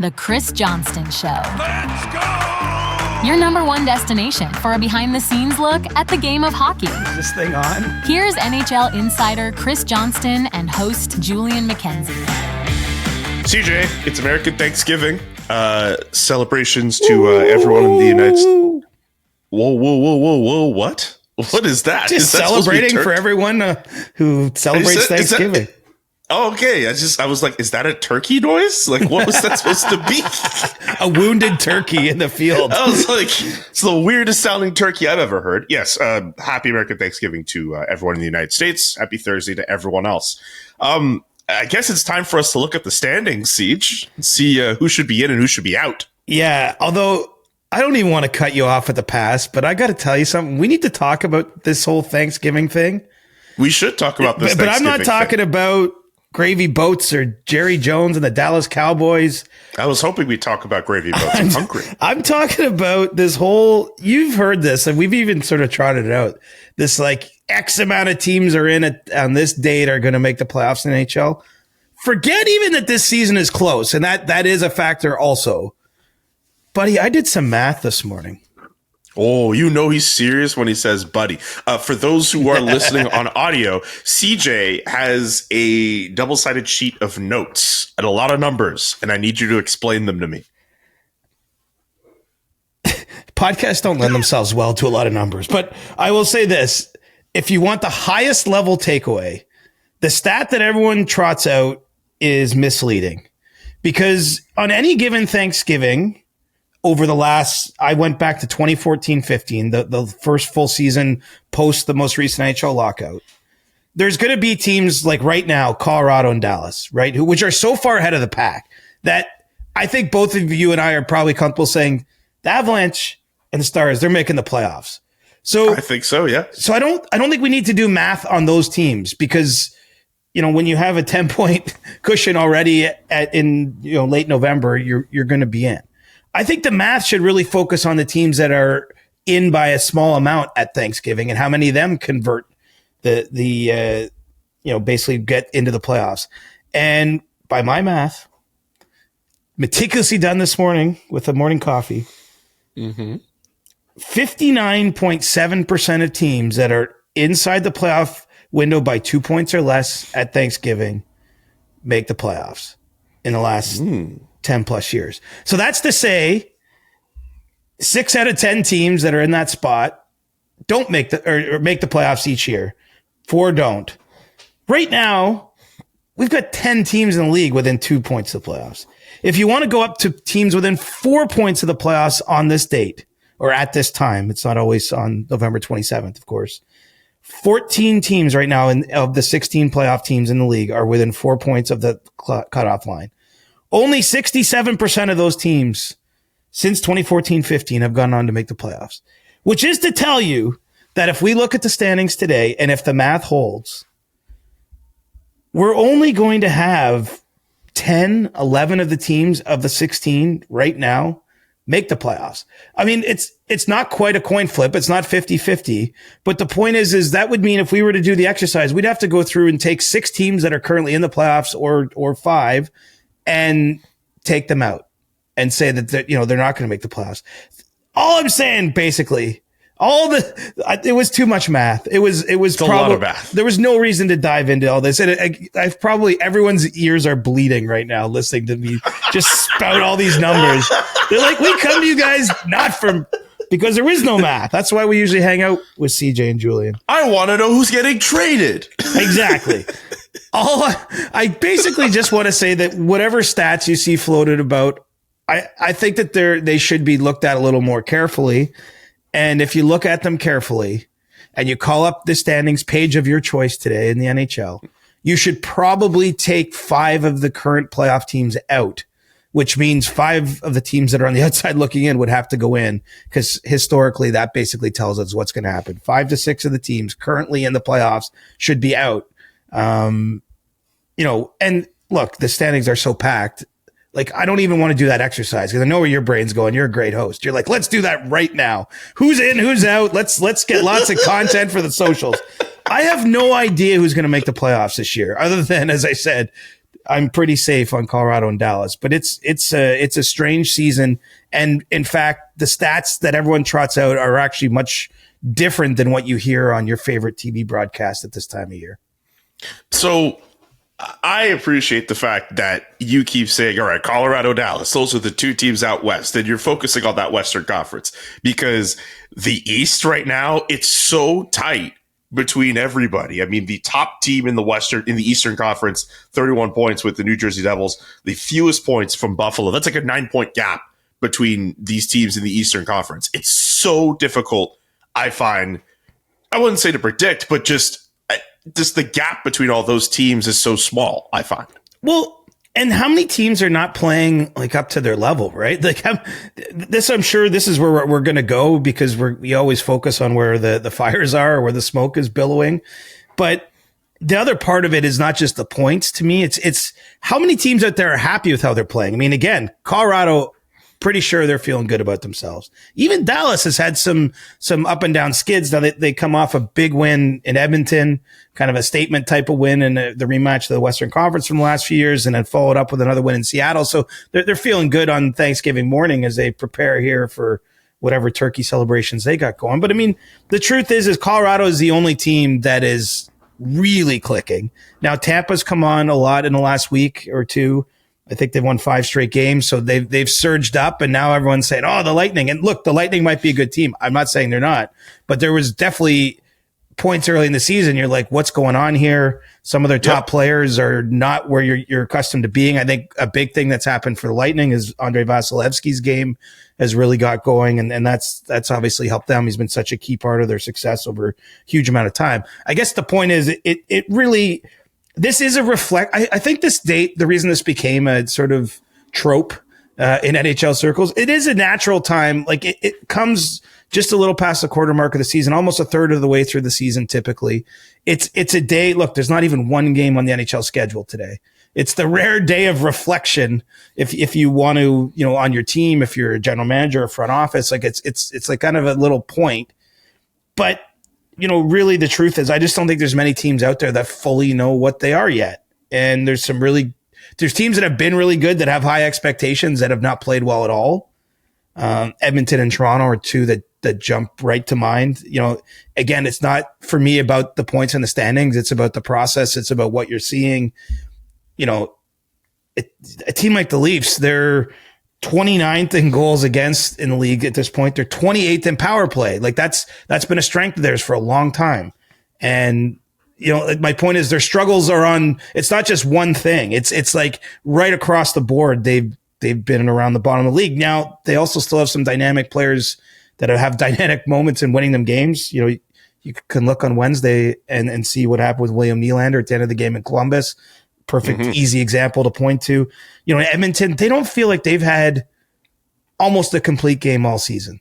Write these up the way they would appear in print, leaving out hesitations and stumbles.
The Chris Johnston Show. Let's go! Your number one destination for a behind-the-scenes look at the game of hockey. Is this thing on? Here's NHL insider Chris Johnston and host Julian McKenzie. CJ, it's American Thanksgiving. Celebrations to everyone in the United States. Whoa, what? What is that? Just is that celebrating for everyone who celebrates Thanksgiving. Oh, okay. I was like, is that a turkey noise? Like, what was that supposed to be? A wounded turkey in the field. I was like, it's the weirdest sounding turkey I've ever heard. Yes. Happy American Thanksgiving to everyone in the United States. Happy Thursday to everyone else. I guess it's time for us to look at the standings, Siege, and see who should be in and who should be out. Yeah. Although I don't even want to cut you off at the pass, but I got to tell you something. We need to talk about this whole Thanksgiving thing. We should talk about this. But I'm not talking about Gravy Boats or Jerry Jones and the Dallas Cowboys. I was hoping we'd talk about Gravy Boats. I'm hungry. I'm talking about this whole, you've heard this, and we've even sort of trotted it out. This like X amount of teams are in it on this date are going to make the playoffs in the NHL. Forget even that this season is close, and that is a factor also. Buddy, I did some math this morning. Oh, you know he's serious when he says buddy. For those who are listening on audio, CJ has a double-sided sheet of notes and a lot of numbers, and I need you to explain them to me. Podcasts don't lend themselves well to a lot of numbers, but I will say this. If you want the highest level takeaway, the stat that everyone trots out is misleading, because on any given Thanksgiving, over the last, I went back to 2014-15, the first full season post the most recent NHL lockout. There's going to be teams like right now, Colorado and Dallas, right, which are so far ahead of the pack that I think both of you and I are probably comfortable saying the Avalanche and the Stars, they're making the playoffs. So I think so, yeah. So I don't think we need to do math on those teams, because you know, when you have a 10-point cushion already in late November, you're going to be in. I think the math should really focus on the teams that are in by a small amount at Thanksgiving and how many of them convert the basically get into the playoffs. And by my math, meticulously done this morning with the morning coffee, 59.7% of teams that are inside the playoff window by 2 points or less at Thanksgiving make the playoffs in the last 10 plus years. So that's to say 6 out of 10 teams that are in that spot don't make or make the playoffs each year. 4 don't. Right now, we've got 10 teams in the league within 2 points of the playoffs. If you want to go up to teams within 4 points of the playoffs on this date or at this time, it's not always on November 27th, of course. 14 teams right now of the 16 playoff teams in the league are within 4 points of the cutoff line. Only 67% of those teams since 2014-15 have gone on to make the playoffs, which is to tell you that if we look at the standings today and if the math holds, we're only going to have 10, 11 of the teams of the 16 right now make the playoffs. I mean, it's not quite a coin flip. It's not 50-50. But the point is that would mean if we were to do the exercise, we'd have to go through and take 6 teams that are currently in the playoffs or 5 and take them out and say that they're not going to make the playoffs. All I'm saying, basically, it was too much math. It was probably a lot of math. There was no reason to dive into all this. And I've probably everyone's ears are bleeding right now listening to me just spout all these numbers. They're like, we come to you guys because there is no math. That's why we usually hang out with CJ and Julian. I want to know who's getting traded. Exactly. I basically just want to say that whatever stats you see floated about, I think that they should be looked at a little more carefully. And if you look at them carefully and you call up the standings page of your choice today in the NHL, you should probably take 5 of the current playoff teams out, which means 5 of the teams that are on the outside looking in would have to go in, because historically that basically tells us what's going to happen. 5 to 6 of the teams currently in the playoffs should be out. And look, the standings are so packed. Like, I don't even want to do that exercise because I know where your brain's going. You're a great host. You're like, let's do that right now. Who's in, who's out? Let's get lots of content for the socials. I have no idea who's going to make the playoffs this year, other than, as I said, I'm pretty safe on Colorado and Dallas, but it's a strange season. And in fact, the stats that everyone trots out are actually much different than what you hear on your favorite TV broadcast at this time of year. So I appreciate the fact that you keep saying, all right, Colorado, Dallas, those are the two teams out west, and you're focusing on that Western Conference, because the East right now, it's so tight between everybody. I mean, the top team in the Eastern Conference, 31 points with the New Jersey Devils, the fewest points from Buffalo. That's like a 9-point gap between these teams in the Eastern Conference. It's so difficult, I find. I wouldn't say to predict, but just the gap between all those teams is so small, I find. Well, and how many teams are not playing like up to their level, right? Like I'm sure this is where we're going to go, because we always focus on where the fires are or where the smoke is billowing. But the other part of it is not just the points. To me, it's how many teams out there are happy with how they're playing. I mean, again, Colorado, pretty sure they're feeling good about themselves. Even Dallas has had some up and down skids. Now they come off a big win in Edmonton, kind of a statement type of win in the rematch of the Western Conference from the last few years, and then followed up with another win in Seattle. So they're feeling good on Thanksgiving morning as they prepare here for whatever turkey celebrations they got going. But I mean, the truth is Colorado is the only team that is really clicking. Now Tampa's come on a lot in the last week or two. I think they've won 5 straight games, so they've surged up, and now everyone's saying, "Oh, the Lightning." And look, the Lightning might be a good team. I'm not saying they're not, but there was definitely points early in the season. You're like, "What's going on here?" Some of their top players are not where you're accustomed to being. I think a big thing that's happened for the Lightning is Andrei Vasilevsky's game has really got going, and that's obviously helped them. He's been such a key part of their success over a huge amount of time. I guess the point is, it really. This is a I think this date, the reason this became a sort of trope in NHL circles, it is a natural time. Like it comes just a little past the quarter mark of the season, almost a third of the way through the season. Typically it's a day. Look, there's not even one game on the NHL schedule today. It's the rare day of reflection. If you want to, on your team, if you're a general manager or front office, like it's like kind of a little point, but really the truth is I just don't think there's many teams out there that fully know what they are yet. And there's teams that have been really good that have high expectations that have not played well at all. Edmonton and Toronto are two that jump right to mind. Again, it's not for me about the points in the standings. It's about the process. It's about what you're seeing. A team like the Leafs, they're 29th in goals against in the league at this point. They're 28th in power play. Like that's been a strength of theirs for a long time. And, my point is their struggles are on, it's not just one thing. It's like right across the board. They've been around the bottom of the league. Now they also still have some dynamic players that have dynamic moments in winning them games. You can look on Wednesday and see what happened with William Nylander at the end of the game in Columbus. Perfect, easy example to point to. In Edmonton, they don't feel like they've had almost a complete game all season.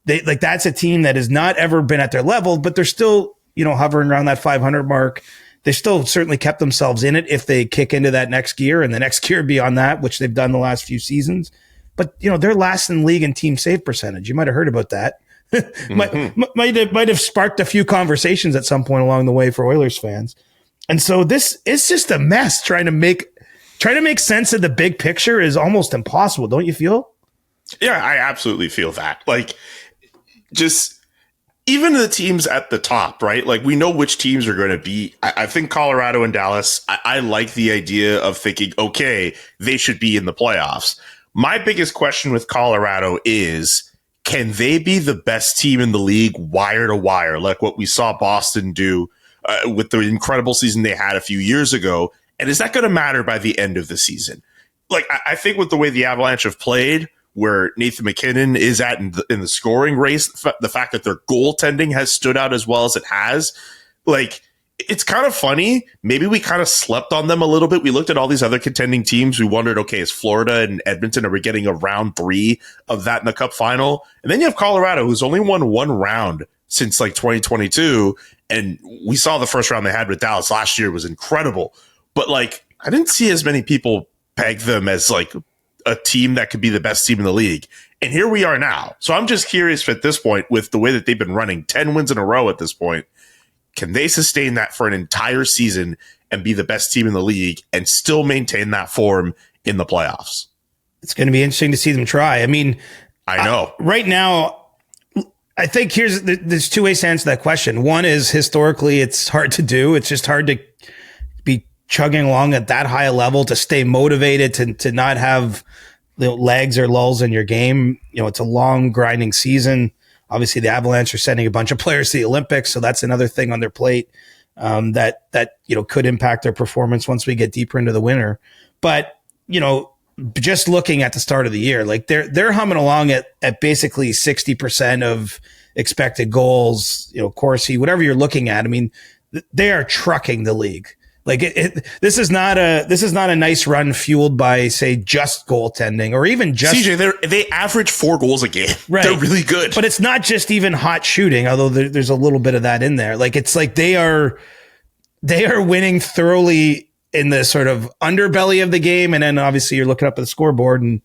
That's a team that has not ever been at their level, but they're still, hovering around that 500 mark. They still certainly kept themselves in it if they kick into that next gear and the next gear beyond that, which they've done the last few seasons. But, they're last in the league in team save percentage. You might have heard about that. might have sparked a few conversations at some point along the way for Oilers fans. And so this is just a mess. Trying to make sense of the big picture is almost impossible. Don't you feel? Yeah, I absolutely feel that. Like, just even the teams at the top, right? Like, we know which teams are going to be. I think Colorado and Dallas, I like the idea of thinking, okay, they should be in the playoffs. My biggest question with Colorado is, can they be the best team in the league wire to wire, like what we saw Boston do with the incredible season they had a few years ago? And is that going to matter by the end of the season? Like, I think with the way the Avalanche have played, where Nathan McKinnon is at in the scoring race, the fact that their goaltending has stood out as well as it has, like, it's kind of funny. Maybe we kind of slept on them a little bit. We looked at all these other contending teams. We wondered, okay, is Florida and Edmonton, are we getting a round 3 of that in the Cup final? And then you have Colorado, who's only won one round since like 2022. And we saw the first round they had with Dallas last year was incredible. But like, I didn't see as many people peg them as like a team that could be the best team in the league. And here we are now. So I'm just curious at this point, with the way that they've been running 10 wins in a row at this point, can they sustain that for an entire season and be the best team in the league and still maintain that form in the playoffs? It's going to be interesting to see them try. I mean, I know right now, I think there's two ways to answer that question. One is historically it's hard to do. It's just hard to be chugging along at that high a level, to stay motivated, to not have lags or lulls in your game. It's a long grinding season. Obviously the Avalanche are sending a bunch of players to the Olympics. So that's another thing on their plate that could impact their performance once we get deeper into the winter. But, just looking at the start of the year, like they're humming along at basically 60% of expected goals, Corsi, whatever you're looking at. I mean, they are trucking the league. Like this is not a nice run fueled by, say, just goaltending or even just CJ. They average 4 goals a game. Right. They're really good, but it's not just even hot shooting, although there's a little bit of that in there. Like it's like they are winning thoroughly in the sort of underbelly of the game. And then obviously you're looking up at the scoreboard and,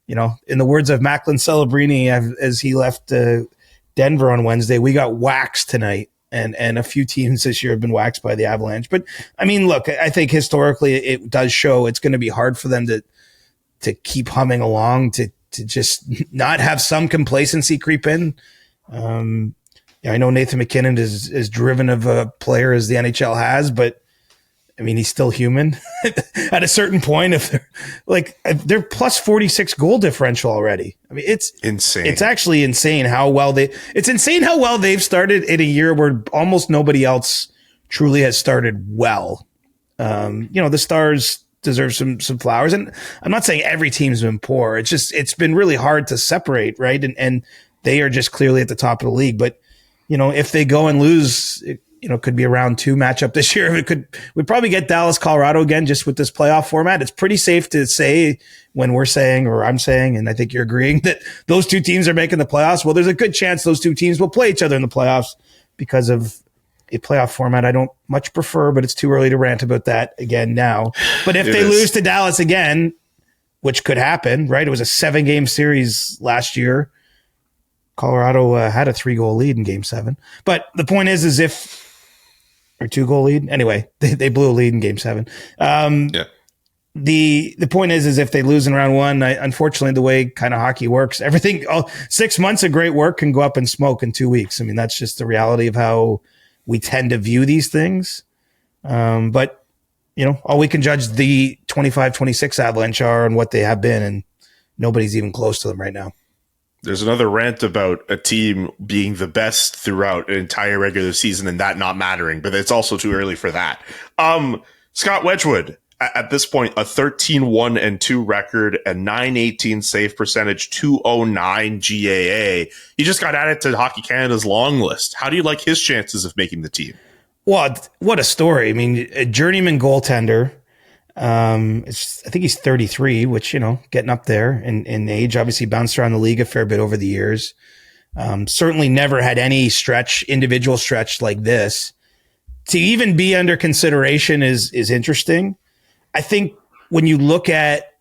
in the words of Macklin Celebrini, as he left Denver on Wednesday, we got waxed tonight. And a few teams this year have been waxed by the Avalanche. But I mean, look, I think historically it does show it's going to be hard for them to keep humming along, to just not have some complacency creep in. I know Nathan McKinnon is as driven of a player as the NHL has, but I mean, he's still human. At a certain point, if they're plus 46 goal differential already. I mean, it's insane. It's actually insane how well they've started in a year where almost nobody else truly has started well. The Stars deserve some flowers, and I'm not saying every team's been poor. It's been really hard to separate, right? And they are just clearly at the top of the league. But if they go and lose, it could be a round 2 matchup this year. We'd probably get Dallas, Colorado again, just with this playoff format. It's pretty safe to say when we're saying, or I'm saying, and I think you're agreeing, that those 2 teams are making the playoffs. Well, there's a good chance those 2 teams will play each other in the playoffs because of a playoff format I don't much prefer, but it's too early to rant about that again now. But if they lose to Dallas again, which could happen, right? It was a 7-game series last year. Colorado had a 3-goal lead in Game 7. But the point is if, or 2-goal lead. Anyway, they blew a lead in Game 7. Yeah. The point is if they lose in round 1, unfortunately, the way kind of hockey works, 6 months of great work can go up in smoke in 2 weeks. I mean, that's just the reality of how we tend to view these things. But all we can judge the 25-26 Avalanche are and what they have been, and nobody's even close to them right now. There's another rant about a team being the best throughout an entire regular season and that not mattering, but it's also too early for that. Scott Wedgewood, at this point, a 13-1-2 record, a .918 save percentage, .209 GAA. He just got added to Hockey Canada's long list. How do you like his chances of making the team? Well, what a story. I mean, a journeyman goaltender. I think he's 33, which, getting up there in age, obviously bounced around the league a fair bit over the years. Certainly never had any individual stretch like this. To even be under consideration is interesting. I think when you look at,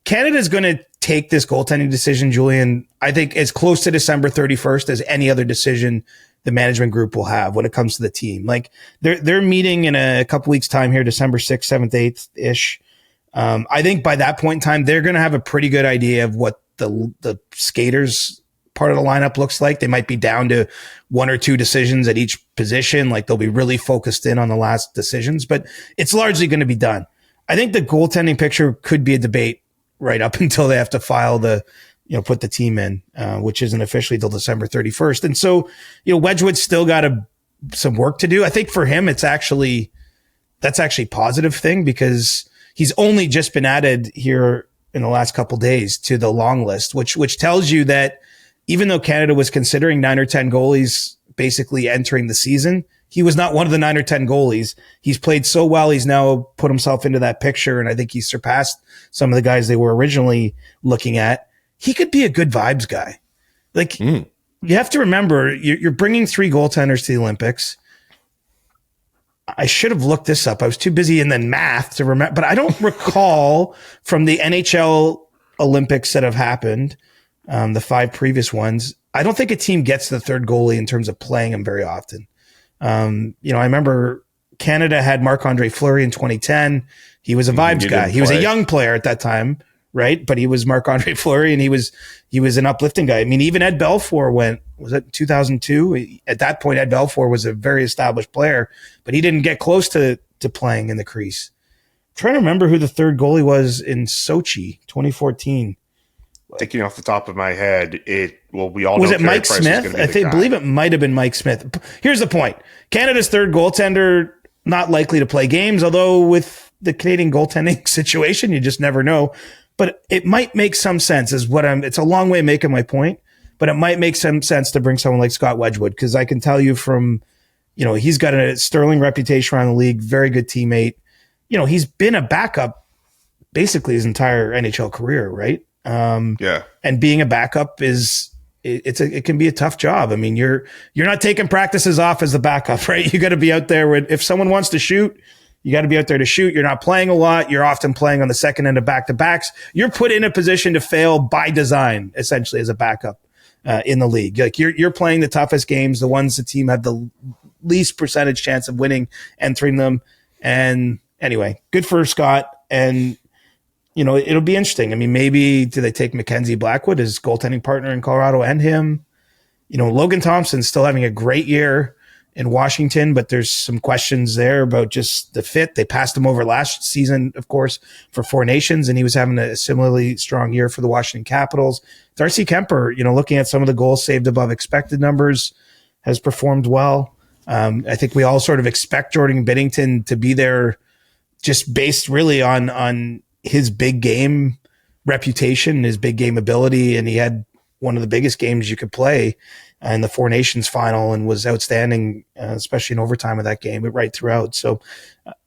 Canada's going to take this goaltending decision, Julian, I think as close to December 31st as any other decision the management group will have when it comes to the team. Like they're meeting in a couple weeks time here, December 6th, 7th, 8th ish. I think by that point in time, they're going to have a pretty good idea of what the skaters part of the lineup looks like. They might be down to 1 or 2 decisions at each position. Like they'll be really focused in on the last decisions, but it's largely going to be done. I think the goaltending picture could be a debate right up until they have to file put the team in, which isn't officially till December 31st. And so, Wedgewood's still got some work to do. I think for him, that's actually a positive thing because he's only just been added here in the last couple of days to the long list, which tells you that even though Canada was considering 9 or 10 goalies basically entering the season, he was not one of the 9 or 10 goalies. He's played so well. He's now put himself into that picture. And I think he's surpassed some of the guys they were originally looking at. He could be a good vibes guy. You have to remember, you're bringing 3 goaltenders to the Olympics. I should have looked this up. I was too busy in the math to remember, but I don't recall from the NHL Olympics that have happened, the 5 previous ones. I don't think a team gets the 3rd goalie in terms of playing him very often. I remember Canada had Marc-Andre Fleury in 2010. He was a vibes guy. He was a young player at that time, right? But he was Marc-Andre Fleury, and he was an uplifting guy. I mean, even Ed Belfour was it 2002? At that point, Ed Belfour was a very established player, but he didn't get close to playing in the crease. I'm trying to remember who the third goalie was in Sochi, 2014. Thinking off the top of my head, we all was know it Mike Smith? I believe it might have been Mike Smith. Here's the point: Canada's third goaltender not likely to play games, although with the Canadian goaltending situation, you just never know. But it might make some sense. It's a long way of making my point, but it might make some sense to bring someone like Scott Wedgewood, because I can tell you from, he's got a sterling reputation around the league, very good teammate. He's been a backup basically his entire NHL career, right? And being a backup it can be a tough job. I mean, you're not taking practices off as the backup, right? You got to be out there if someone wants to shoot, you got to be out there to shoot. You're not playing a lot. You're often playing on the second end of back-to-backs. You're put in a position to fail by design, essentially, as a backup in the league. Like you're playing the toughest games, the ones the team have the least percentage chance of winning, entering them. And anyway, good for Scott. And it'll be interesting. I mean, maybe do they take McKenzie Blackwood as goaltending partner in Colorado and him? Logan Thompson's still having a great year in Washington, but there's some questions there about just the fit. They passed him over last season, of course, for Four Nations, and he was having a similarly strong year for the Washington Capitals. Darcy Kemper, looking at some of the goals saved above expected numbers, has performed well. I think we all sort of expect Jordan Binnington to be there just based really on his big game reputation, his big game ability. And he had one of the biggest games you could play in the Four Nations final and was outstanding, especially in overtime of that game, but right throughout. So,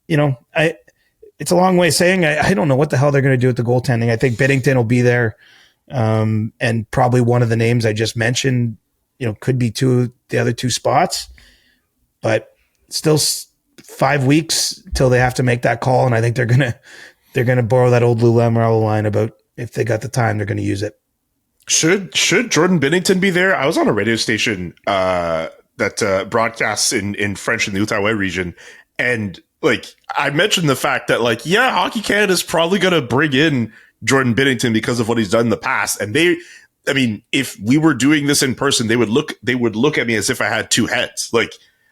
it's a long way of saying I don't know what the hell they're going to do with the goaltending. I think Binnington will be there. And probably one of the names I just mentioned, could be the other two spots, but still 5 weeks till they have to make that call. And I think they're going to borrow that old Lou Lamoriello line about if they got the time, they're going to use it. Should Jordan Binnington be there? I was on a radio station that broadcasts in French in the Outaouais region, and I mentioned the fact that Hockey Canada is probably going to bring in Jordan Binnington because of what he's done in the past, and if we were doing this in person, they would look at me as if I had two heads.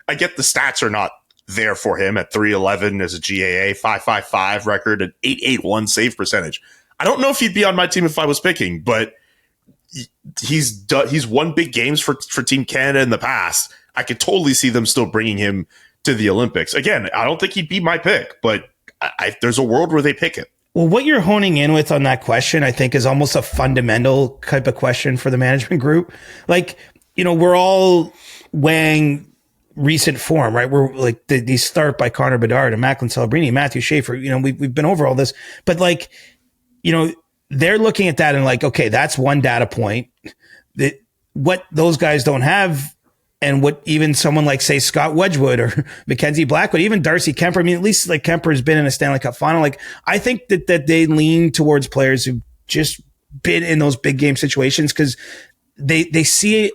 I get the stats are not there for him at 311 as a GAA, 555 record, and 881 save percentage. I don't know if he'd be on my team if I was picking, but he's won big games for Team Canada in the past. I could totally see them still bringing him to the Olympics. Again, I don't think he'd be my pick, but there's a world where they pick him. Well, what you're honing in with on that question, I think, is almost a fundamental type of question for the management group. We're all weighing recent form, right? We're the start by Connor Bedard and Macklin Celebrini, Matthew Schaefer. We've been over all this, but they're looking at that and okay, that's one data point that what those guys don't have, and what even someone like, say, Scott Wedgewood or McKenzie Blackwood, even Darcy Kemper. I mean, at least Kemper has been in a Stanley Cup final. I think that they lean towards players who've just been in those big game situations because they see it.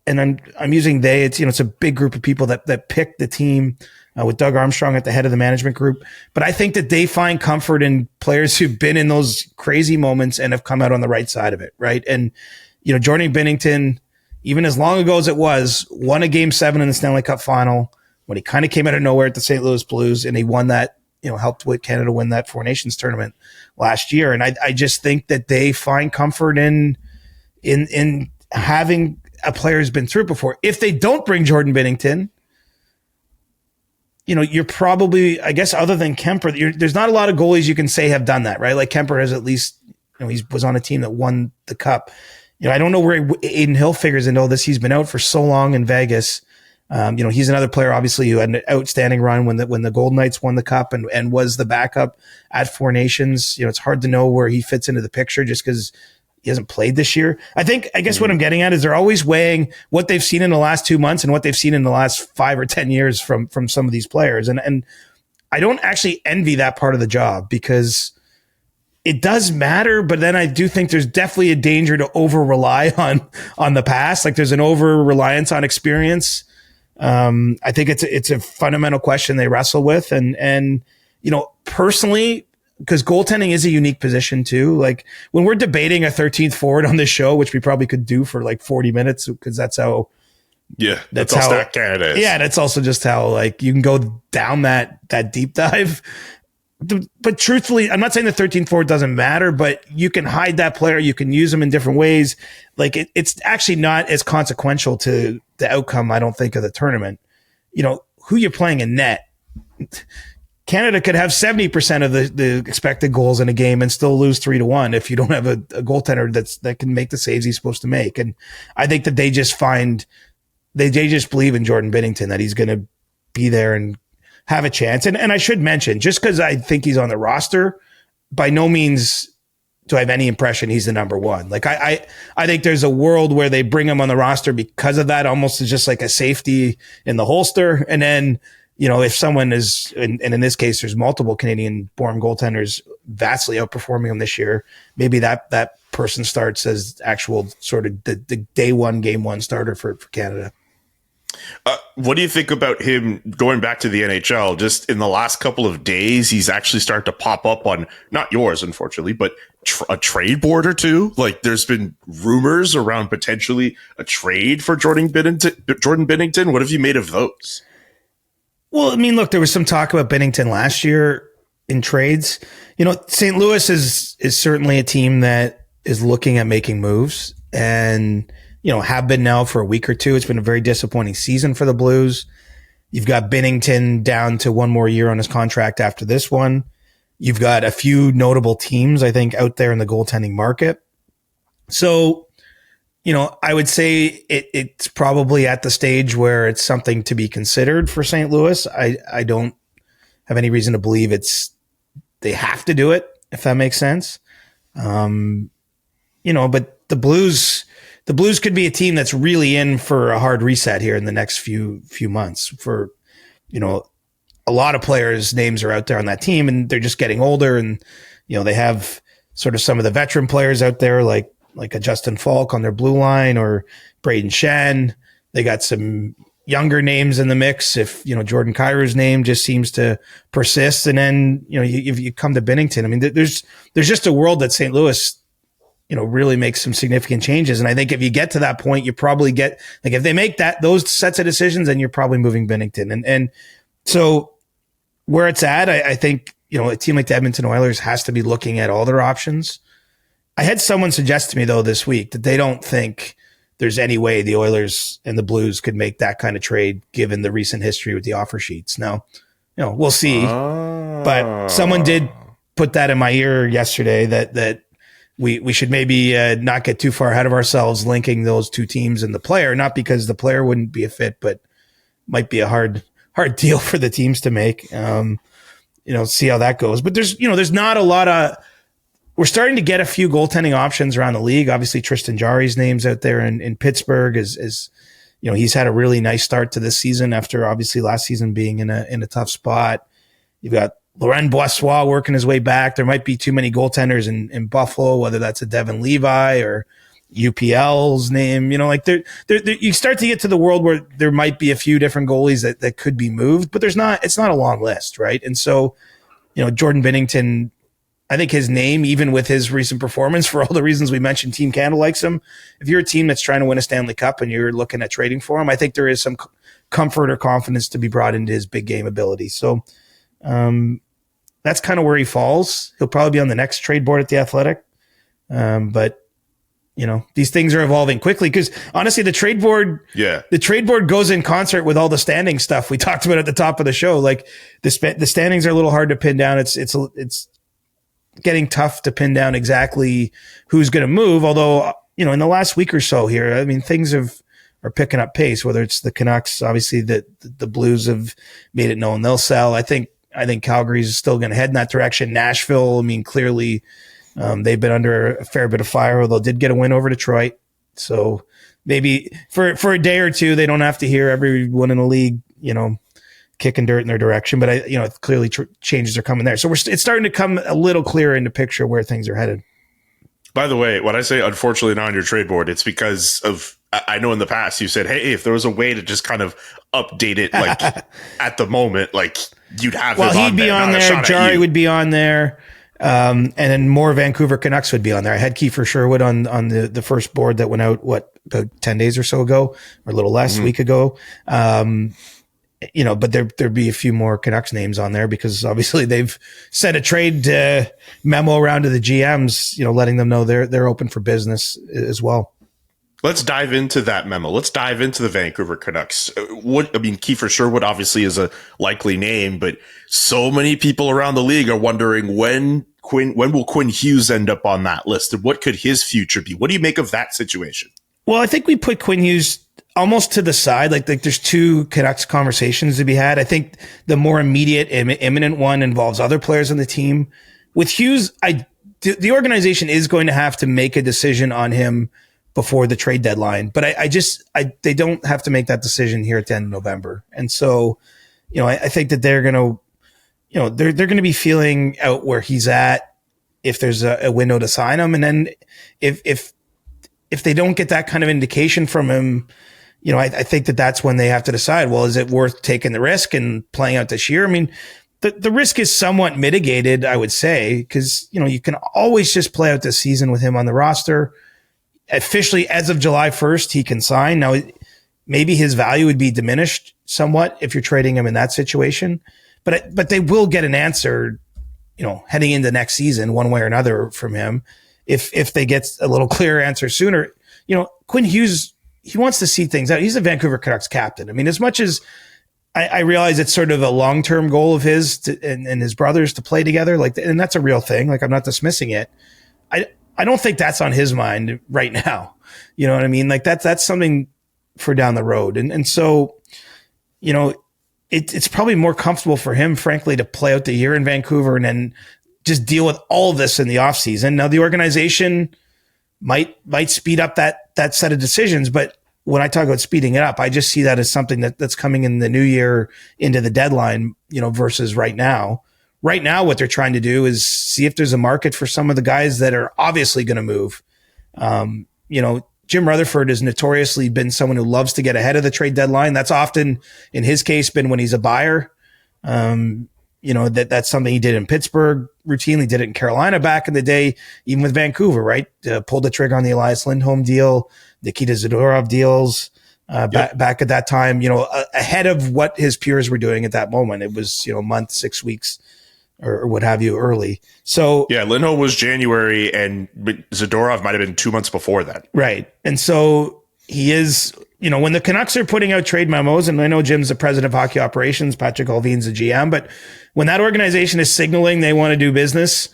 And I'm using they. It's it's a big group of people that pick the team with Doug Armstrong at the head of the management group. But I think that they find comfort in players who've been in those crazy moments and have come out on the right side of it, right? And Jordan Binnington, even as long ago as it was, won a Game 7 in the Stanley Cup final when he kind of came out of nowhere at the St. Louis Blues, and he won that. Helped with Canada win that Four Nations tournament last year. And I just think that they find comfort in having a player who's been through it before. If they don't bring Jordan Binnington, you're probably, I guess, other than Kemper, there's not a lot of goalies you can say have done that, right? Kemper has at least, he was on a team that won the cup. I don't know where Aiden Hill figures into all this. He's been out for so long in Vegas. He's another player, obviously, who had an outstanding run when the Golden Knights won the cup and was the backup at Four Nations. It's hard to know where he fits into the picture just because he hasn't played this year. I guess what I'm getting at is they're always weighing what they've seen in the last 2 months and what they've seen in the last 5 or 10 years from some of these players. And I don't actually envy that part of the job because it does matter, but then I do think there's definitely a danger to over rely on the past. There's an over reliance on experience. I think it's a fundamental question they wrestle with. And, personally, because goaltending is a unique position too. Like when we're debating a 13th forward on this show, which we probably could do for like 40 minutes, because that's how stacked Canada is. Yeah. That's also just how like you can go down that deep dive. But truthfully, I'm not saying the 13th forward doesn't matter, but you can hide that player. You can use them in different ways. Like it's actually not as consequential to the outcome, I don't think, of the tournament. Who you're playing in net. Canada could have 70% of the expected goals in a game and still lose 3-1 if you don't have a goaltender that can make the saves he's supposed to make. And I think that they just believe in Jordan Binnington, that he's going to be there and have a chance. And I should mention, just because I think he's on the roster, by no means do I have any impression he's the number one. Like I think there's a world where they bring him on the roster because of that, almost as just like a safety in the holster. And then, if someone is, and in this case, there's multiple Canadian-born goaltenders vastly outperforming him this year, maybe that person starts as actual sort of the day one, game one starter for Canada. What do you think about him going back to the NHL? Just in the last couple of days, he's actually started to pop up on, not yours, unfortunately, but a trade board or two. Like there's been rumors around potentially a trade for Jordan Binnington. What have you made of those? Well, I mean, look, there was some talk about Binnington last year in trades. St. Louis is certainly a team that is looking at making moves and have been now for a week or two. It's been a very disappointing season for the Blues. You've got Binnington down to one more year on his contract after this one. You've got a few notable teams, I think, out there in the goaltending market. So, I would say it's probably at the stage where it's something to be considered for St. Louis. I don't have any reason to believe they have to do it, if that makes sense. But the Blues could be a team that's really in for a hard reset here in the next few months. For, a lot of players' names are out there on that team, and they're just getting older. And, they have sort of some of the veteran players out there, like a Justin Falk on their blue line, or Braden Shen. They got some younger names in the mix. If, Jordan Kyrie's name just seems to persist. And then, if you come to Binnington, I mean, there's just a world that St. Louis, really makes some significant changes. And I think if you get to that point, you probably get, like, if they make those sets of decisions, then you're probably moving Binnington. And so where it's at, I think, a team like the Edmonton Oilers has to be looking at all their options. I had someone suggest to me, though, this week that they don't think there's any way the Oilers and the Blues could make that kind of trade given the recent history with the offer sheets. Now, we'll see. But someone did put that in my ear yesterday that we should maybe not get too far ahead of ourselves linking those two teams and the player, not because the player wouldn't be a fit, but might be a hard deal for the teams to make. See how that goes. But there's not a lot of, we're starting to get a few goaltending options around the league. Obviously, Tristan Jarry's name's out there in Pittsburgh is he's had a really nice start to this season after obviously last season being in a tough spot. You've got Laurent Brossoit working his way back. There might be too many goaltenders in Buffalo, whether that's a Devin Levi or UPL's name. You start to get to the world where there might be a few different goalies that could be moved, but it's not a long list, right? And so, Jordan Binnington, I think his name, even with his recent performance, for all the reasons we mentioned, Team Canada likes him. If you're a team that's trying to win a Stanley Cup and you're looking at trading for him, I think there is some comfort or confidence to be brought into his big game ability. So that's kind of where he falls. He'll probably be on the next trade board at the Athletic. But these things are evolving quickly because honestly, the trade board goes in concert with all the standing stuff we talked about at the top of the show. Like the standings are a little hard to pin down. It's getting tough to pin down exactly who's going to move. Although, in the last week or so here, I mean, things are picking up pace, whether it's the Canucks, obviously the Blues have made it known they'll sell. I think Calgary's still going to head in that direction. Nashville, I mean, clearly, they've been under a fair bit of fire, although did get a win over Detroit. So maybe for a day or two, they don't have to hear everyone in the league, kicking dirt in their direction, but clearly changes are coming there. So it's starting to come a little clearer into picture where things are headed. By the way, when I say unfortunately not on your trade board, it's because of I know in the past you said, hey, if there was a way to just kind of update it like at the moment, like you'd have well, him on he'd be there, on not a there. shot at Jari you. would be on there. And then more Vancouver Canucks would be on there. I had Kiefer Sherwood on the first board that went out, about 10 days or so ago, or a little less, a week ago. But there'd be a few more Canucks names on there because obviously they've sent a trade memo around to the GMs, letting them know they're open for business as well. Let's dive into that memo. Let's dive into the Vancouver Canucks. Kiefer Sherwood obviously is a likely name, but so many people around the league are wondering when will Quinn Hughes end up on that list, and what could his future be? What do you make of that situation? Well, I think we put Quinn Hughes almost to the side. Like there's two Canucks conversations to be had. I think the more immediate, imminent one involves other players on the team. With Hughes, the organization is going to have to make a decision on him before the trade deadline, but they don't have to make that decision here at the end of November. And so, I think that they're going to, they're going to be feeling out where he's at if there's a window to sign him. And then if they don't get that kind of indication from him, I think that's when they have to decide, well, is it worth taking the risk and playing out this year? I mean, the risk is somewhat mitigated, I would say, because, you can always just play out this season with him on the roster. Officially, as of July 1st, he can sign. Now, maybe his value would be diminished somewhat if you're trading him in that situation, but they will get an answer, heading into next season, one way or another from him. If they get a little clearer answer sooner, Quinn Hughes, he wants to see things out. He's a Vancouver Canucks captain. I mean, as much as I realize it's sort of a long-term goal of his and his brothers to play together, and that's a real thing. Like, I'm not dismissing it. I don't think that's on his mind right now. You know what I mean? Like that's something for down the road. And so, it's probably more comfortable for him, frankly, to play out the year in Vancouver and then just deal with all of this in the off season. Now the organization might speed up that set of decisions, but when I talk about speeding it up, I just see that as something that's coming in the new year into the deadline, versus right now. Right now, what they're trying to do is see if there's a market for some of the guys that are obviously going to move. Jim Rutherford has notoriously been someone who loves to get ahead of the trade deadline. That's often, in his case, been when he's a buyer. That's something he did in Pittsburgh, routinely did it in Carolina back in the day, even with Vancouver, right? Pulled the trigger on the Elias Lindholm deal, Nikita Zadorov deals. Back at that time, ahead of what his peers were doing at that moment. It was, a month, 6 weeks or what have you early. So yeah, Lindholm was January and Zadorov might've been 2 months before that. Right. And so he is, when the Canucks are putting out trade memos, and I know Jim's the president of hockey operations, Patrick Alvin's the GM, but when that organization is signaling they want to do business,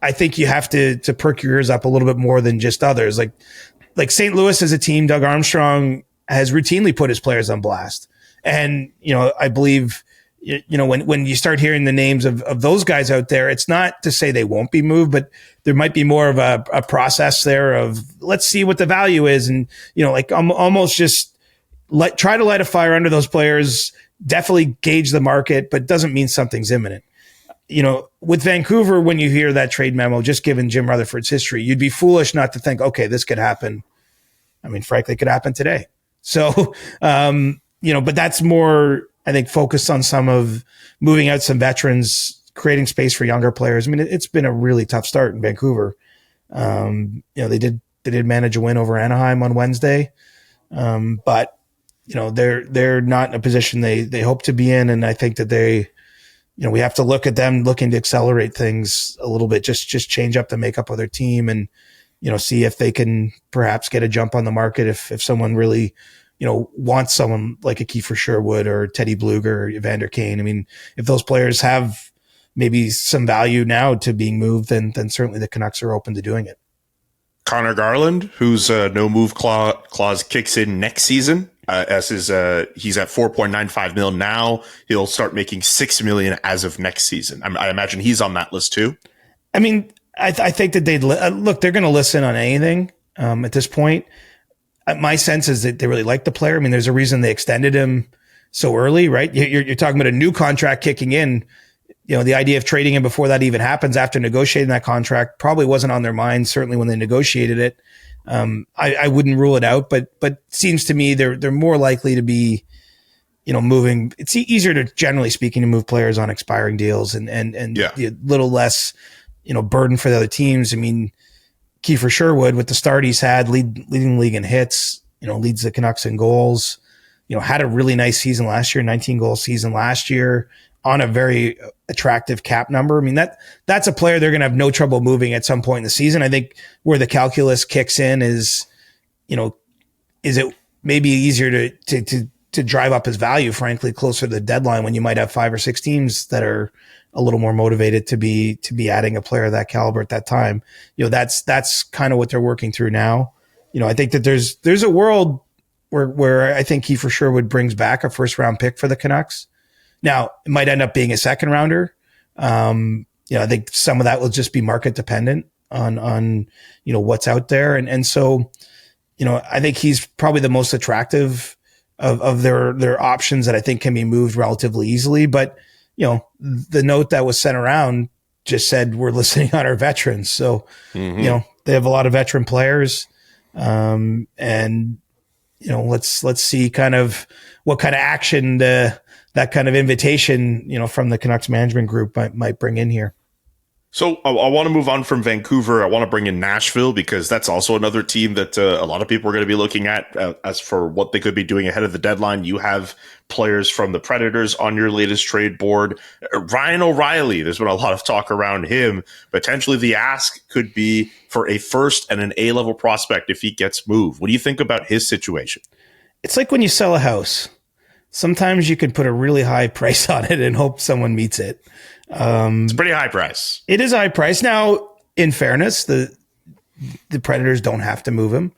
I think you have to perk your ears up a little bit more than just others. Like St. Louis as a team, Doug Armstrong has routinely put his players on blast. And, I believe, when you start hearing the names of those guys out there, it's not to say they won't be moved, but there might be more of a process there of let's see what the value is. And, almost just try to light a fire under those players, definitely gauge the market, but doesn't mean something's imminent. With Vancouver, when you hear that trade memo, just given Jim Rutherford's history, you'd be foolish not to think, okay, this could happen. I mean, frankly, it could happen today. So, but that's more, I think, focused on some of moving out some veterans, creating space for younger players. I mean, it's been a really tough start in Vancouver. They did manage a win over Anaheim on Wednesday. But they're not in a position they hope to be in. And I think that we have to look at them looking to accelerate things a little bit, just change up the makeup of their team and, see if they can perhaps get a jump on the market if someone really, wants someone like a Kiefer Sherwood or Teddy Bluger or Evander Kane. I mean, if those players have maybe some value now to being moved, then certainly the Canucks are open to doing it. Connor Garland, whose no move clause kicks in next season, he's at $4.95 million now. He'll start making $6 million as of next season. I imagine he's on that list too. I mean, I think that they'd look. They're going to listen on anything at this point. My sense is that they really like the player. I mean, there's a reason they extended him so early, right? You're talking about a new contract kicking in. The idea of trading him before that even happens after negotiating that contract probably wasn't on their mind, certainly when they negotiated it. I wouldn't rule it out, but seems to me they're more likely to be, moving. It's easier to, generally speaking, to move players on expiring deals and a little less, burden for the other teams. I mean, Kiefer Sherwood, with the start he's had, leading the league in hits, leads the Canucks in goals, had a really nice season last year, 19-goal season last year on a very attractive cap number. I mean, that's a player they're going to have no trouble moving at some point in the season. I think where the calculus kicks in is, is it maybe easier to drive up his value, frankly, closer to the deadline when you might have 5 or 6 teams that are a little more motivated to be adding a player of that caliber at that time. That's kind of what they're working through now. I think that there's a world where I think Kiefer Sherwood brings back a first round pick for the Canucks. Now, it might end up being a second rounder. I think some of that will just be market dependent on what's out there. And so, I think he's probably the most attractive of their options that I think can be moved relatively easily. But, the note that was sent around just said, we're listening on our veterans. So, they have a lot of veteran players. Let's see kind of what kind of action that kind of invitation, from the Canucks management group might bring in here. So I want to move on from Vancouver. I want to bring in Nashville because that's also another team that a lot of people are going to be looking at as for what they could be doing ahead of the deadline. You have players from the Predators on your latest trade board. Ryan O'Reilly, there's been a lot of talk around him. Potentially the ask could be for a first and an A-level prospect if he gets moved. What do you think about his situation? It's like when you sell a house. Sometimes you can put a really high price on it and hope someone meets it. It's a pretty high price. It is a high price. Now, in fairness, the Predators don't have to move him.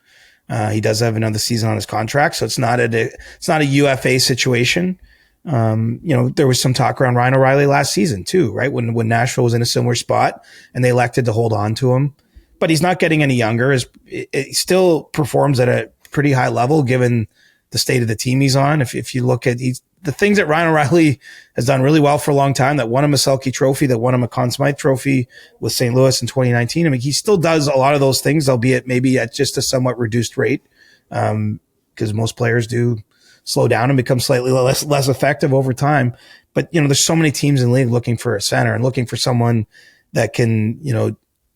He does have another season on his contract, so it's not a UFA situation. There was some talk around Ryan O'Reilly last season too, right? When Nashville was in a similar spot and they elected to hold on to him, but he's not getting any younger. He still performs at a pretty high level given the state of the team he's on. If you look at the things that Ryan O'Reilly has done really well for a long time, that won him a Selke trophy, that won him a Conn Smythe trophy with St. Louis in 2019. I mean, he still does a lot of those things, albeit maybe at just a somewhat reduced rate, because most players do slow down and become slightly less effective over time. But, there's so many teams in the league looking for a center and looking for someone that can,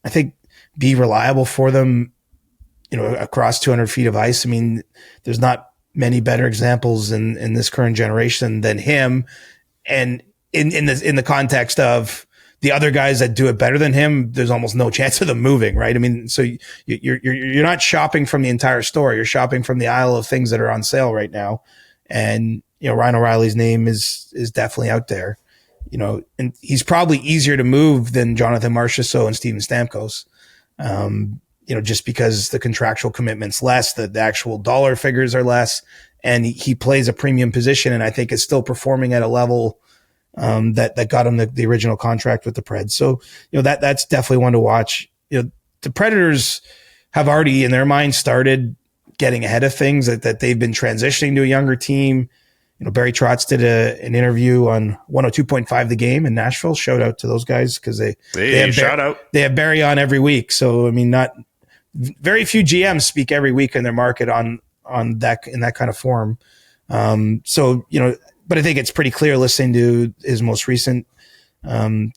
I think be reliable for them, across 200 feet of ice. I mean, there's not many better examples in this current generation than him. And in the context of the other guys that do it better than him, there's almost no chance of them moving, right? I mean, so you're not shopping from the entire store. You're shopping from the aisle of things that are on sale right now. And, Ryan O'Reilly's name is definitely out there, and he's probably easier to move than Jonathan Marchessault and Steven Stamkos. Just because the contractual commitment's less, the actual dollar figures are less, and he plays a premium position, and I think is still performing at a level that got him the original contract with the Preds. So, that's definitely one to watch. The Predators have already, in their mind, started getting ahead of things, that they've been transitioning to a younger team. Barry Trotz did an interview on 102.5 The Game in Nashville. Shout out to those guys because they have Barry on every week. So, I mean, very few GMs speak every week in their market on that in that kind of form. But I think it's pretty clear listening to his most recent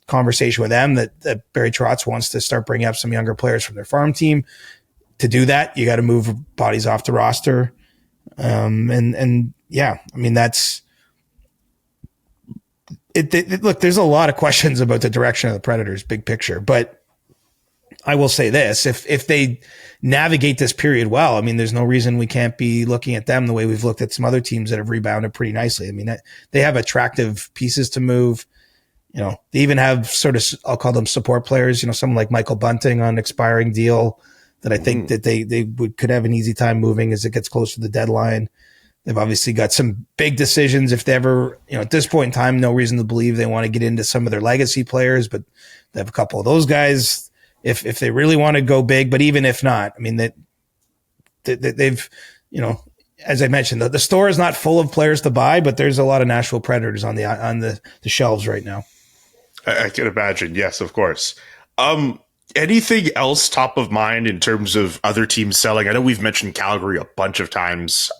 conversation with them that Barry Trotz wants to start bringing up some younger players from their farm team. To do that, you got to move bodies off the roster. Yeah, I mean, that's it. Look, there's a lot of questions about the direction of the Predators, big picture, but I will say this, if they navigate this period well, I mean, there's no reason we can't be looking at them the way we've looked at some other teams that have rebounded pretty nicely. I mean, they have attractive pieces to move. They even have sort of, I'll call them support players, someone like Michael Bunting on an expiring deal that I think that they could have an easy time moving as it gets closer to the deadline. They've obviously got some big decisions if they ever, at this point in time, no reason to believe they want to get into some of their legacy players, but they have a couple of those guys if they really want to go big. But even if not, I mean, they've, as I mentioned, the store is not full of players to buy, but there's a lot of Nashville Predators on the shelves right now. I can imagine. Yes, of course. Anything else top of mind in terms of other teams selling? I know we've mentioned Calgary a bunch of times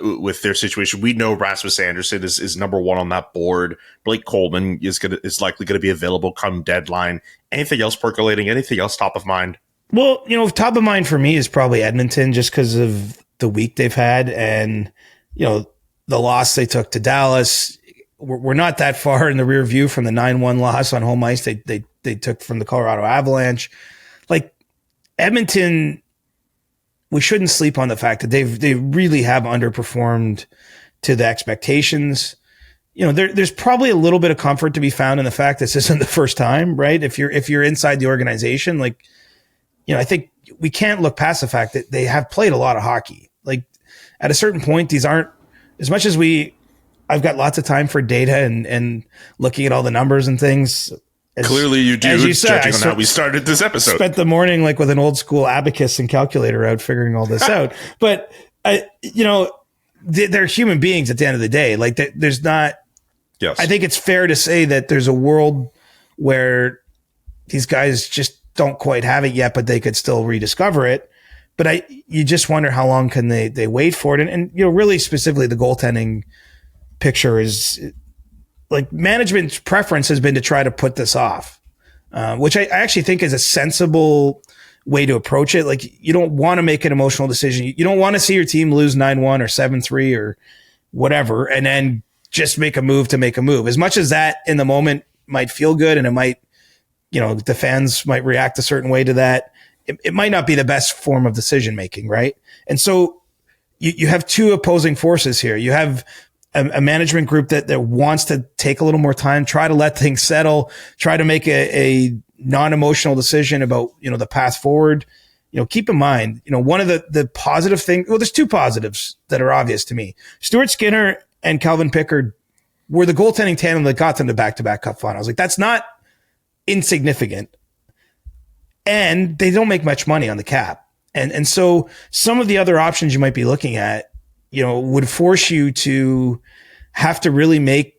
with their situation. We know Rasmus Anderson is number one on that board. Blake Coleman is likely going to be available come deadline. Anything else percolating? Anything else top of mind? Well, top of mind for me is probably Edmonton, just because of the week they've had and, the loss they took to Dallas. We're not that far in the rear view from the 9-1 loss on home ice they took from the Colorado Avalanche. Like Edmonton, we shouldn't sleep on the fact that they really have underperformed to the expectations. There's probably a little bit of comfort to be found in the fact this isn't the first time, right? If you're inside the organization, I think we can't look past the fact that they have played a lot of hockey. Like at a certain point, these aren't as much as I've got lots of time for data and looking at all the numbers and things. Clearly you do, as you said, judging on how we started this episode. Spent the morning with an old school abacus and calculator out figuring all this out. But, they're human beings at the end of the day. Like there's not, yes. I think it's fair to say that there's a world where these guys just don't quite have it yet, but they could still rediscover it. But you just wonder how long can they wait for it. And really specifically the goaltending picture is like management's preference has been to try to put this off, which I actually think is a sensible way to approach it. Like you don't want to make an emotional decision. You don't want to see your team lose 9-1 or 7-3 or whatever, and then just make a move to make a move. As much as that in the moment might feel good and it might, the fans might react a certain way to that. It might not be the best form of decision making, right? And so you have two opposing forces here. You have a management group that wants to take a little more time, try to let things settle, try to make a non-emotional decision about, the path forward. Keep in mind, one of the positive things, well, there's two positives that are obvious to me. Stuart Skinner and Calvin Pickard were the goaltending tandem that got them to back-to-back cup finals. Like that's not insignificant. And they don't make much money on the cap. And so some of the other options you might be looking at, would force you to have to really make,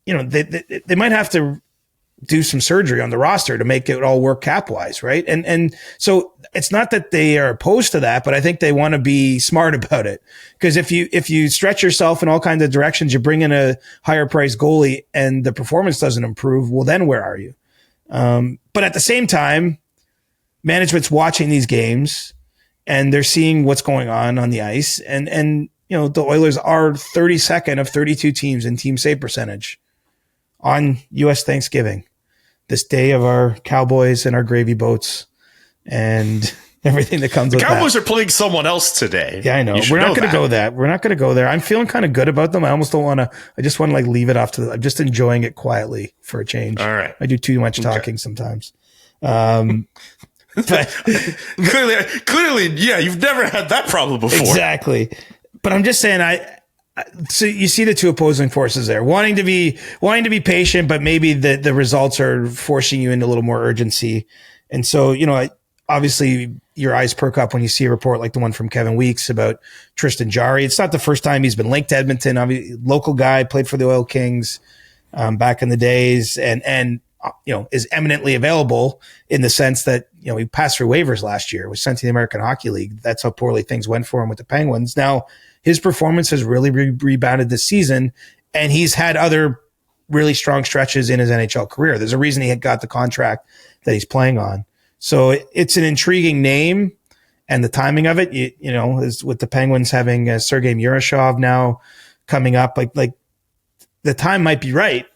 they might have to do some surgery on the roster to make it all work cap wise. Right. And so it's not that they are opposed to that, but I think they want to be smart about it. Because if you stretch yourself in all kinds of directions, you bring in a higher priced goalie and the performance doesn't improve. Well, then where are you? But at the same time, management's watching these games and they're seeing what's going on the ice. And the Oilers are 32nd of 32 teams in team save percentage on U.S. Thanksgiving, this day of our Cowboys and our gravy boats and everything that comes with that. The Cowboys are playing someone else today. Yeah, I know. We're not going to go that. We're not going to go there. I'm feeling kind of good about them. I almost don't want to. I just want to leave it off I'm just enjoying it quietly for a change. All right. I do too much talking sometimes. But clearly, yeah, you've never had that problem before. Exactly. But I'm just saying, so you see the two opposing forces there, wanting to be patient, but maybe the results are forcing you into a little more urgency. And so, obviously your eyes perk up when you see a report like the one from Kevin Weeks about Tristan Jarry. It's not the first time he's been linked to Edmonton. Obviously, local guy, played for the Oil Kings back in the days, and is eminently available in the sense that, he passed through waivers last year, was sent to the American Hockey League. That's how poorly things went for him with the Penguins. Now his performance has really rebounded this season, and he's had other really strong stretches in his NHL career. There's a reason he had got the contract that he's playing on. So it's an intriguing name, and the timing of it, is with the Penguins having Sergei Murashov now coming up, like the time might be right.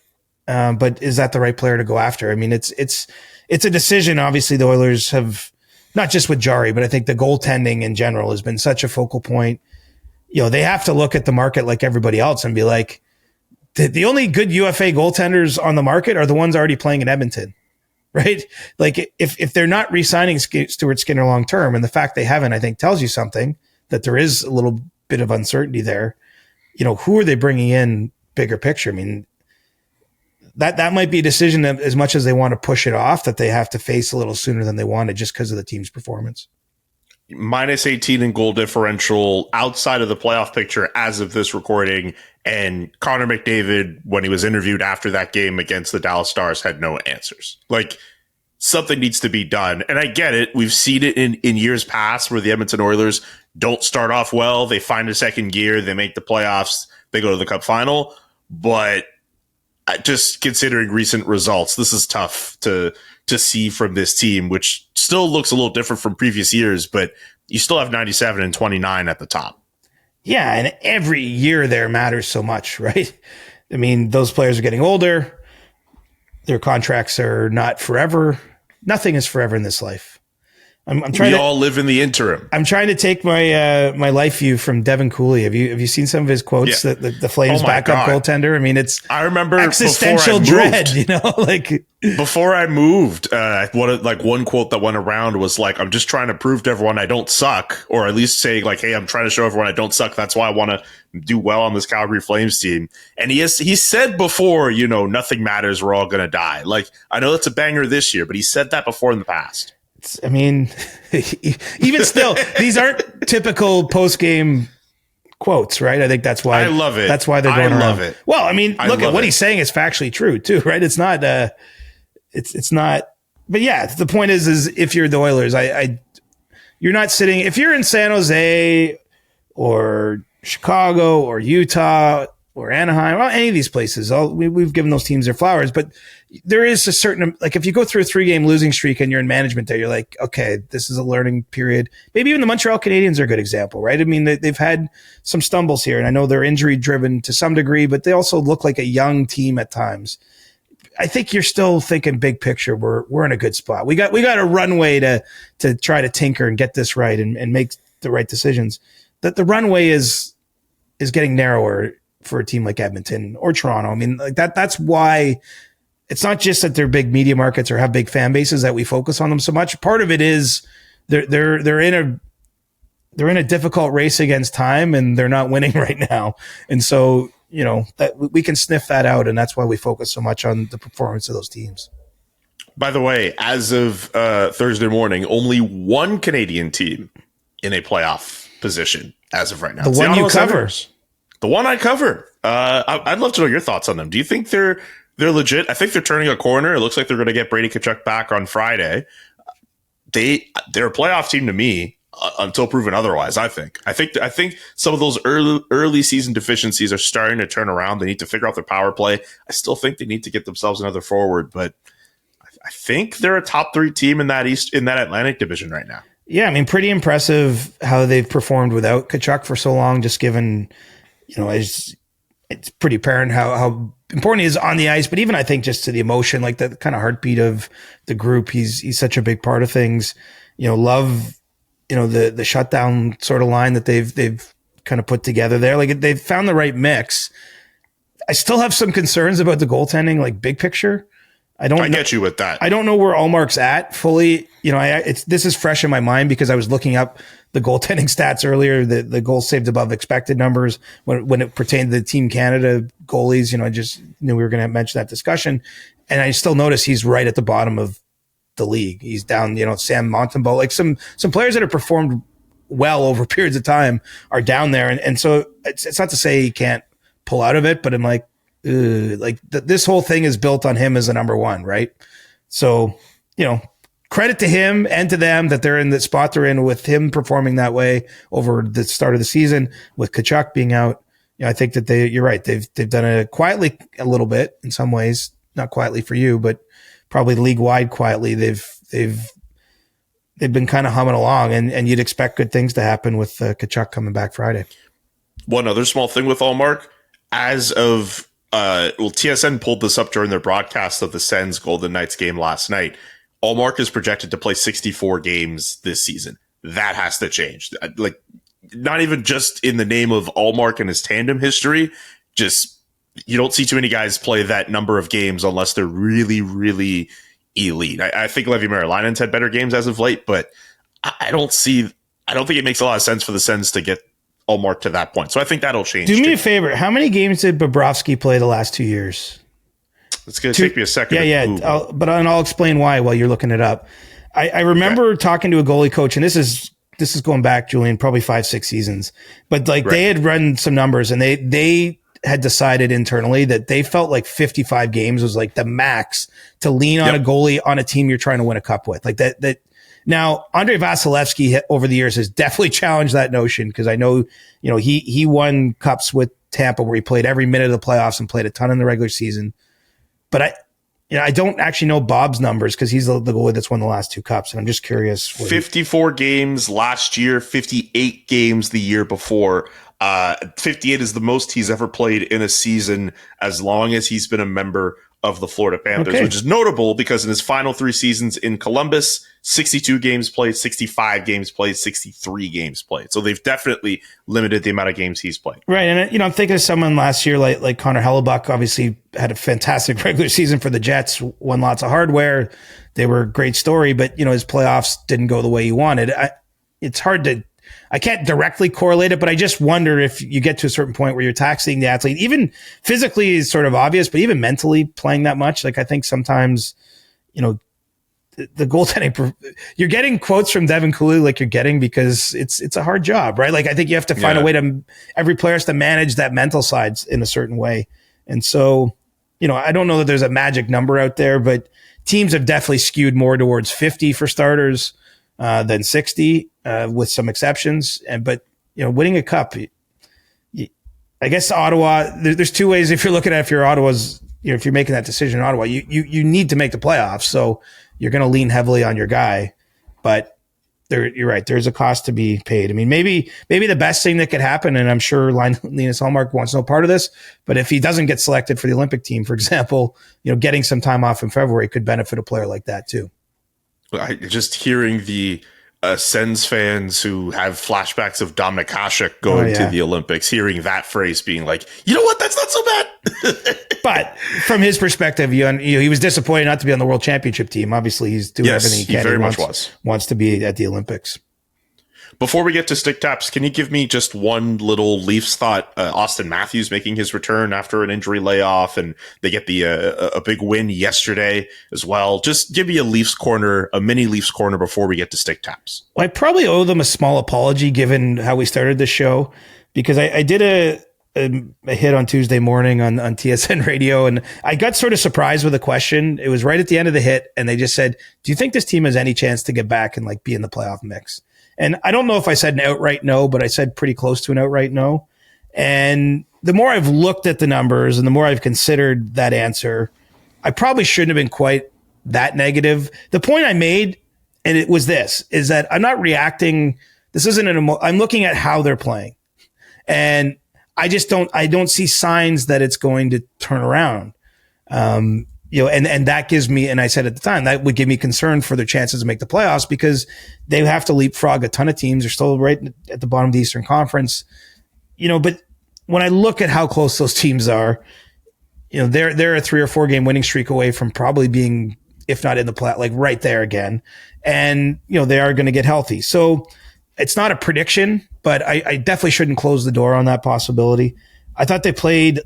But is that the right player to go after? I mean, it's a decision. Obviously the Oilers have, not just with Jarry, but I think the goaltending in general has been such a focal point. They have to look at the market like everybody else and be like, the only good UFA goaltenders on the market are the ones already playing in Edmonton, right? Like if they're not re-signing Stuart Skinner long-term, and the fact they haven't, I think tells you something, that there is a little bit of uncertainty there. Who are they bringing in bigger picture? I mean, that might be a decision that, as much as they want to push it off, that they have to face a little sooner than they wanted just because of the team's performance. Minus 18 in goal differential outside of the playoff picture as of this recording. And Connor McDavid, when he was interviewed after that game against the Dallas Stars, had no answers. Like, something needs to be done. And I get it. We've seen it in years past where the Edmonton Oilers don't start off well. They find a second gear. They make the playoffs. They go to the Cup final. But just considering recent results, this is tough to see from this team, which still looks a little different from previous years, but you still have 97 and 29 at the top. Yeah, and every year there matters so much, right? I mean, those players are getting older. Their contracts are not forever. Nothing is forever in this life. I'm trying. We all live in the interim. I'm trying to take my my life view from Devin Cooley. Have you seen some of his quotes? Yeah. The Flames backup goaltender. I mean, I remember existential dread. You know, like before I moved, one quote that went around was like, "I'm just trying to prove to everyone I don't suck," or at least saying like, "Hey, I'm trying to show everyone I don't suck. That's why I want to do well on this Calgary Flames team." And he said before, nothing matters. We're all gonna die. Like, I know that's a banger this year, but he said that before in the past. I mean, even still, these aren't typical post-game quotes, right? I think that's why I love it. That's why they're going around. I love it. Well, I mean, look at what he's saying is factually true too, right? It's not. It's not. But yeah, the point is if you're the Oilers, you're not sitting. If you're in San Jose or Chicago or Utah or Anaheim, well, any of these places, we've given those teams their flowers, but there is a certain, like if you go through a 3-game losing streak and you're in management there, you're like, okay, this is a learning period. Maybe even the Montreal Canadiens are a good example, right? I mean, they've had some stumbles here, and I know they're injury driven to some degree, but they also look like a young team at times. I think you're still thinking big picture. We're in a good spot. We got a runway to try to tinker and get this right and make the right decisions. That the runway is getting narrower for a team like Edmonton or Toronto. I mean, like that's why it's not just that they're big media markets or have big fan bases that we focus on them so much. Part of it is they're in a difficult race against time, and they're not winning right now. And so, that we can sniff that out, and that's why we focus so much on the performance of those teams. By the way, as of Thursday morning, only one Canadian team in a playoff position as of right now. The one you cover. The one I cover. I'd love to know your thoughts on them. Do you think they're legit? I think they're turning a corner. It looks like they're going to get Brady Tkachuk back on Friday. They're a playoff team to me until proven otherwise. I think some of those early season deficiencies are starting to turn around. They need to figure out their power play. I still think they need to get themselves another forward, but I think they're a top 3 team in that Atlantic division right now. Yeah, I mean, pretty impressive how they've performed without Tkachuk for so long. Just given, it's pretty apparent how important he is on the ice, but even I think just to the emotion, like the kind of heartbeat of the group, he's such a big part of things. Love, the shutdown sort of line that they've kind of put together there. Like they've found the right mix. I still have some concerns about the goaltending, like big picture. I get you with that. I don't know where Allmark's at fully. This is fresh in my mind because I was looking up the goaltending stats earlier, the goals saved above expected numbers when it pertained to the Team Canada goalies. I just knew we were going to mention that discussion, and I still notice he's right at the bottom of the league. He's down. Sam Montembeault, like some players that have performed well over periods of time are down there, and so it's not to say he can't pull out of it, but I'm like. This whole thing is built on him as a number one, right? So, credit to him and to them that they're in the spot they're in with him performing that way over the start of the season with Tkachuk being out. I think that you're right. They've done it quietly a little bit in some ways, not quietly for you, but probably league wide quietly. They've been kind of humming along, and you'd expect good things to happen with Tkachuk coming back Friday. One other small thing with Allmark, as of TSN pulled this up during their broadcast of the Sens Golden Knights game last night. Allmark is projected to play 64 games this season. That has to change. Like, not even just in the name of Allmark and his tandem history, just you don't see too many guys play that number of games unless they're really, really elite. I think Levi Merilainen's had better games as of late, but I don't think it makes a lot of sense for the Sens to get Allmark to that point. So I think that'll change. Do me a favor. How many games did Bobrovsky play the last 2 years? It's going to take me a second. Yeah. I'll explain why while you're looking it up. I remember talking to a goalie coach, and this is going back, Julian, probably 5-6 seasons. But they had run some numbers, and they had decided internally that they felt like 55 games was like the max to lean on a goalie on a team you're trying to win a cup with. Like that. Now, Andrei Vasilevsky over the years has definitely challenged that notion, because I know, he won cups with Tampa where he played every minute of the playoffs and played a ton in the regular season. But I don't actually know Bob's numbers, because he's the goalie that's won the last 2 cups. And I'm just curious. 54 games last year, 58 games the year before. 58 is the most he's ever played in a season as long as he's been a member of the Florida Panthers, which is notable because in his final 3 seasons in Columbus, 62 games played, 65 games played, 63 games played. So they've definitely limited the amount of games he's played. Right. And, I'm thinking of someone last year like Connor Hellebuck, obviously had a fantastic regular season for the Jets, won lots of hardware. They were a great story, but, his playoffs didn't go the way he wanted. It's hard to, I can't directly correlate it, but I just wonder if you get to a certain point where you're taxing the athlete, even physically is sort of obvious, but even mentally playing that much. Like I think sometimes, the goaltending, you're getting quotes from Devin Cooley like you're getting because it's a hard job, right? Like I think you have to find a way to, every player has to manage that mental side in a certain way. And so, I don't know that there's a magic number out there, but teams have definitely skewed more towards 50 for starters than 60, with some exceptions. But winning a cup, I guess Ottawa. There's 2 ways if you're looking at if you're Ottawa's. If you're making that decision in Ottawa, you need to make the playoffs, so you're going to lean heavily on your guy. But you're right. There's a cost to be paid. I mean, maybe the best thing that could happen, and I'm sure Linus Hallmark wants no part of this, but if he doesn't get selected for the Olympic team, for example, getting some time off in February could benefit a player like that too. Just hearing the Sens fans who have flashbacks of Dominik Hasek going to the Olympics, hearing that phrase being like, you know what, that's not so bad. But from his perspective, he was disappointed not to be on the World Championship team. Obviously, he's doing everything he can. He very much wants to be at the Olympics. Before we get to stick taps, can you give me just one little Leafs thought? Austin Matthews making his return after an injury layoff, and they get a big win yesterday as well. Just give me a mini Leafs corner before we get to stick taps. Well, I probably owe them a small apology given how we started the show, because I did a hit on Tuesday morning on TSN radio, and I got sort of surprised with a question. It was right at the end of the hit, and they just said, do you think this team has any chance to get back and be in the playoff mix? And I don't know if I said an outright no, but I said pretty close to an outright no. And the more I've looked at the numbers and the more I've considered that answer, I probably shouldn't have been quite that negative. The point I made, and it was this, is that I'm not reacting. This isn't I'm looking at how they're playing. And I don't see signs that it's going to turn around. And that gives me, and I said at the time, that would give me concern for their chances to make the playoffs, because they have to leapfrog a ton of teams. They're still right at the bottom of the Eastern Conference, but when I look at how close those teams are, they're a 3 or 4 game winning streak away from probably being, if not in the play, right there again. And, they are going to get healthy. So it's not a prediction, but I definitely shouldn't close the door on that possibility. I thought they played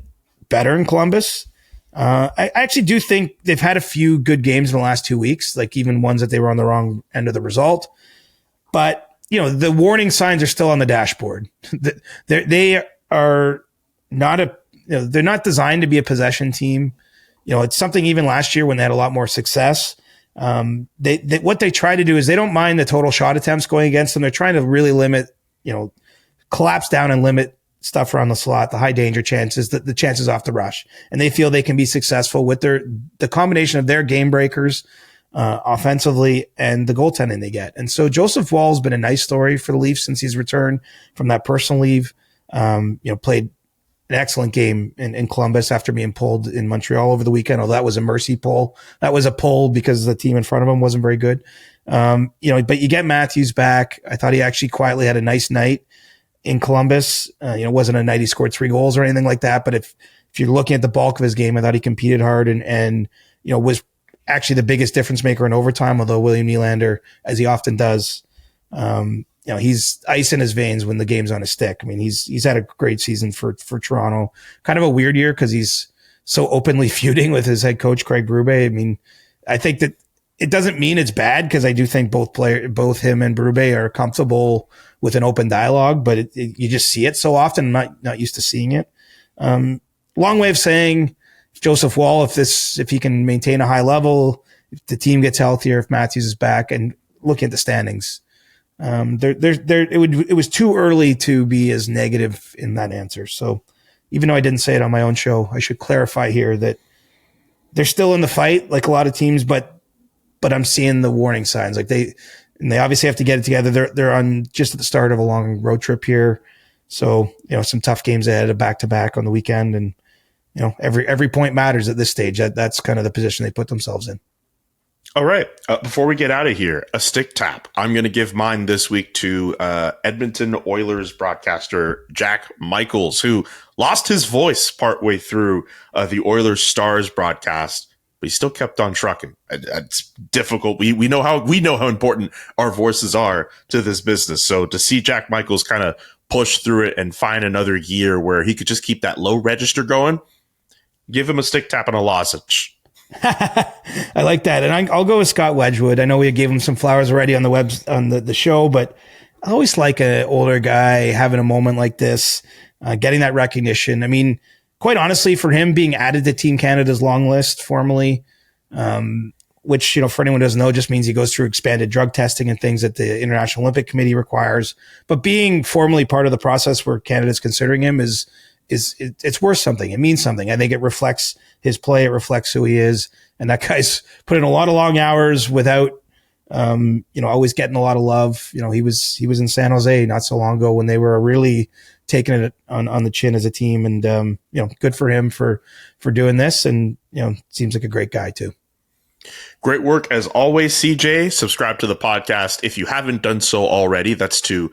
better in Columbus. I actually do think they've had a few good games in the last 2 weeks, even ones that they were on the wrong end of the result. But, the warning signs are still on the dashboard. They are not they're not designed to be a possession team. It's something even last year when they had a lot more success. What they try to do is they don't mind the total shot attempts going against them. They're trying to really limit, collapse down and limit stuff around the slot, the high danger chances, the chances off the rush. And they feel they can be successful with the combination of their game breakers offensively and the goaltending they get. And so Joseph Woll's been a nice story for the Leafs since he's returned from that personal leave. Played an excellent game in Columbus after being pulled in Montreal over the weekend. Oh, that was a mercy pull. That was a pull because the team in front of him wasn't very good. But you get Matthews back. I thought he actually quietly had a nice night in Columbus. It wasn't a night he scored 3 goals or anything like that. But if you're looking at the bulk of his game, I thought he competed hard and was actually the biggest difference maker in overtime, although William Nylander, as he often does, he's ice in his veins when the game's on his stick. I mean, he's had a great season for Toronto. Kind of a weird year because he's so openly feuding with his head coach, Craig Berube. I mean, I think that it doesn't mean it's bad because I do think both him and Berube are comfortable with an open dialogue, but you just see it so often. I'm not used to seeing it. long way of saying Joseph Wall, if he can maintain a high level, if the team gets healthier, if Matthews is back, and looking at the standings, it was too early to be as negative in that answer. So even though I didn't say it on my own show, I should clarify here that they're still in the fight, like a lot of teams, but I'm seeing the warning signs. Like they obviously have to get it together. They're on just at the start of a long road trip here. So, some tough games ahead of back-to-back on the weekend. And, every point matters at this stage. That's kind of the position they put themselves in. All right. Before we get out of here, a stick tap. I'm going to give mine this week to Edmonton Oilers broadcaster Jack Michaels, who lost his voice partway through the Oilers Stars broadcast. But he still kept on trucking. It's difficult. We know how important our voices are to this business. So to see Jack Michaels kind of push through it and find another year where he could just keep that low register going, give him a stick tap and a lozenge. I like that. And I'll go with Scott Wedgewood. I know we gave him some flowers already on the show, but I always like an older guy having a moment like this, getting that recognition. I mean, quite honestly, for him being added to Team Canada's long list formally, which, for anyone who doesn't know, just means he goes through expanded drug testing and things that the International Olympic Committee requires. But being formally part of the process where Canada's considering him it's worth something. It means something. I think it reflects his play. It reflects who he is. And that guy's put in a lot of long hours without, always getting a lot of love. He was in San Jose not so long ago when they were really taking it on the chin as a team, and good for him for doing this, and seems like a great guy too. Great work as always, CJ. Subscribe to the podcast if you haven't done so already. That's to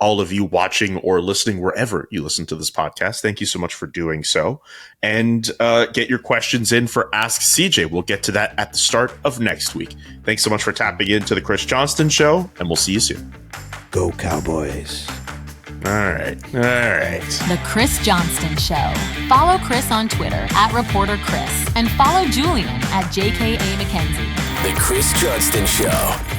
all of you watching or listening wherever you listen to this podcast. Thank you so much for doing so, and get your questions in for Ask CJ. We'll get to that at the start of next week. Thanks so much for tapping into the Chris Johnston Show, and we'll see you soon. Go Cowboys. All right. The Chris Johnston Show. Follow Chris on Twitter @ReporterChris and follow Julian @JKA McKenzie. The Chris Johnston Show.